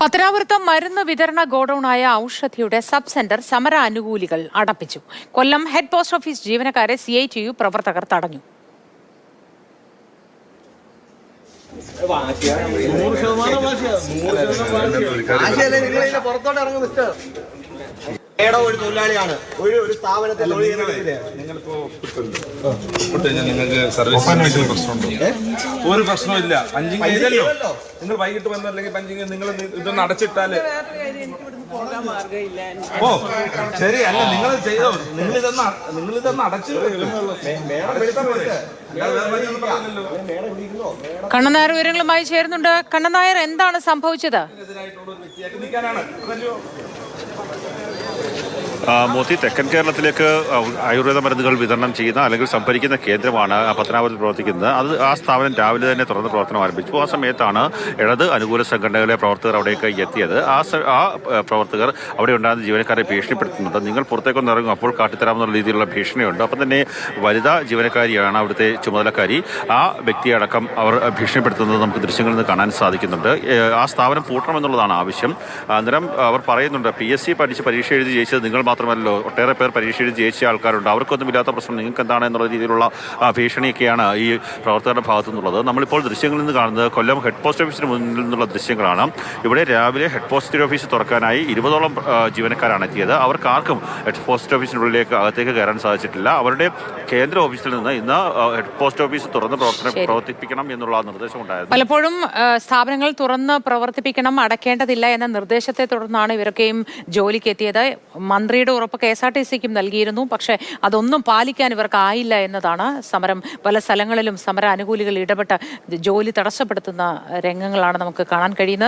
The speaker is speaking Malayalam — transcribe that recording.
പത്തനാപുരത്ത് മരുന്ന് വിതരണ ഗോഡൌണായ ഔഷധിയുടെ സബ് സെന്റർ സമര അനുകൂലികൾ അടപ്പിച്ചു. കൊല്ലം ഹെഡ് പോസ്റ്റ് ഓഫീസ് ജീവനക്കാരെ CITU പ്രവർത്തകർ തടഞ്ഞു. ഒരു തൊഴിലാളിയാണ് ഒരു സ്ഥാപനത്തിൽ നിങ്ങൾക്ക് സർവീസ് പ്രശ്നമുണ്ടോ? ഒരു പ്രശ്നമില്ല. പഞ്ചിങ് ചെയ്തല്ലോ. നിങ്ങൾ വൈകിട്ട് വന്നല്ലെങ്കിൽ പഞ്ചിങ് നിങ്ങൾ ഇതൊന്ന് അടച്ചിട്ടാല് ശരി അല്ല നിങ്ങൾ ചെയ്തോ. നിങ്ങളിതൊന്ന് അടച്ചു. കണ്ണൻ നായർ വിവരങ്ങളുമായി ചേരുന്നുണ്ട്. കണ്ണൻ നായർ, എന്താണ് സംഭവിച്ചത്? മോത്തി തെക്കൻ കേരളത്തിലേക്ക് ആയുർവേദ മരുന്നുകൾ വിതരണം ചെയ്യുന്ന അല്ലെങ്കിൽ സംഭരിക്കുന്ന കേന്ദ്രമാണ് പത്തനാപുരത്ത് പ്രവർത്തിക്കുന്നത്. ആ സ്ഥാപനം രാവിലെ തന്നെ തുറന്ന് പ്രവർത്തനം ആരംഭിച്ചു. ആ സമയത്താണ് ഇടത് അനുകൂല സംഘടനകളിലെ പ്രവർത്തകർ അവിടേക്ക് എത്തിയത്. ആ പ്രവർത്തകർ അവിടെ ഉണ്ടാകുന്ന ജീവനക്കാരെ ഭീഷണിപ്പെടുത്തുന്നുണ്ട്. നിങ്ങൾ പുറത്തേക്കൊന്ന് ഇറങ്ങും, അപ്പോൾ കാട്ടിത്തരാമെന്നുള്ള രീതിയിലുള്ള ഭീഷണിയുണ്ട്. അപ്പം തന്നെ വനിതാ ജീവനക്കാരിയാണ് അവിടുത്തെ ചുമതലക്കാരി. ആ വ്യക്തിയെ അടക്കം അവർ ഭീഷണിപ്പെടുത്തുന്നത് നമുക്ക് ദൃശ്യങ്ങളിൽ നിന്ന് കാണാൻ സാധിക്കുന്നുണ്ട്. ആ സ്ഥാപനം പൂട്ടണമെന്നുള്ളതാണ് ആവശ്യം. അന്നേരം അവർ പറയുന്നുണ്ട്, PSC പഠിച്ച് പരീക്ഷ എഴുതി ജയിച്ചത് നിങ്ങൾ മാത്രമല്ലോ, ഒട്ടേറെ പേർ പരീക്ഷ എഴുതി ജയിച്ച ആൾക്കാരുണ്ട്, അവർക്കൊന്നും ഇല്ലാത്ത പ്രശ്നം നിങ്ങൾക്ക് എന്താണ് എന്നുള്ള രീതിയിലുള്ള ഭീഷണിയൊക്കെയാണ് ഈ പ്രവർത്തകരുടെ ഭാഗത്തു നിന്നുള്ളത്. നമ്മളിപ്പോൾ ദൃശ്യങ്ങളിൽ നിന്ന് കാണുന്നത് കൊല്ലം ഹെഡ് പോസ്റ്റ് ഓഫീസിന് മുന്നിൽ നിന്നുള്ള ദൃശ്യങ്ങളാണ്. ഇവിടെ രാവിലെ ഹെഡ് പോസ്റ്റ് ഓഫീസ് തുറക്കാനായി 20ഓളം ജീവനക്കാരാണ് എത്തിയത്. അവർക്കാർക്കും ഹെഡ് പോസ്റ്റ് ഓഫീസിനുള്ളിലേക്ക് അകത്തേക്ക് കയറാൻ സാധിച്ചിട്ടില്ല. അവരുടെ കേന്ദ്ര ഓഫീസിൽ നിന്ന് ഇന്ന് ഹെഡ് പോസ്റ്റ് ഓഫീസ് തുറന്ന് പ്രവർത്തിപ്പിക്കണം എന്നുള്ള നിർദ്ദേശം ഉണ്ടായിരുന്നു. പലപ്പോഴും സ്ഥാപനങ്ങൾ തുറന്ന് പ്രവർത്തിപ്പിക്കണം, അടയ്ക്കേണ്ടതില്ല എന്ന നിർദ്ദേശത്തെ തുടർന്നാണ് ഇവരൊക്കെയും ജോലിക്ക് എത്തിയത്. മന്ത്രിയുടെ ഉറപ്പ് KSRTCക്കും നൽകിയിരുന്നു. പക്ഷേ അതൊന്നും പാലിക്കാൻ ഇവർക്കായില്ല എന്നതാണ് സമരം. പല സ്ഥലങ്ങളിലും സമര അനുകൂലികൾ ഇടപെട്ട് ജോലി തടസ്സപ്പെടുത്തുന്ന രംഗങ്ങളാണ് നമുക്ക് കാണാൻ കഴിയുന്നത്.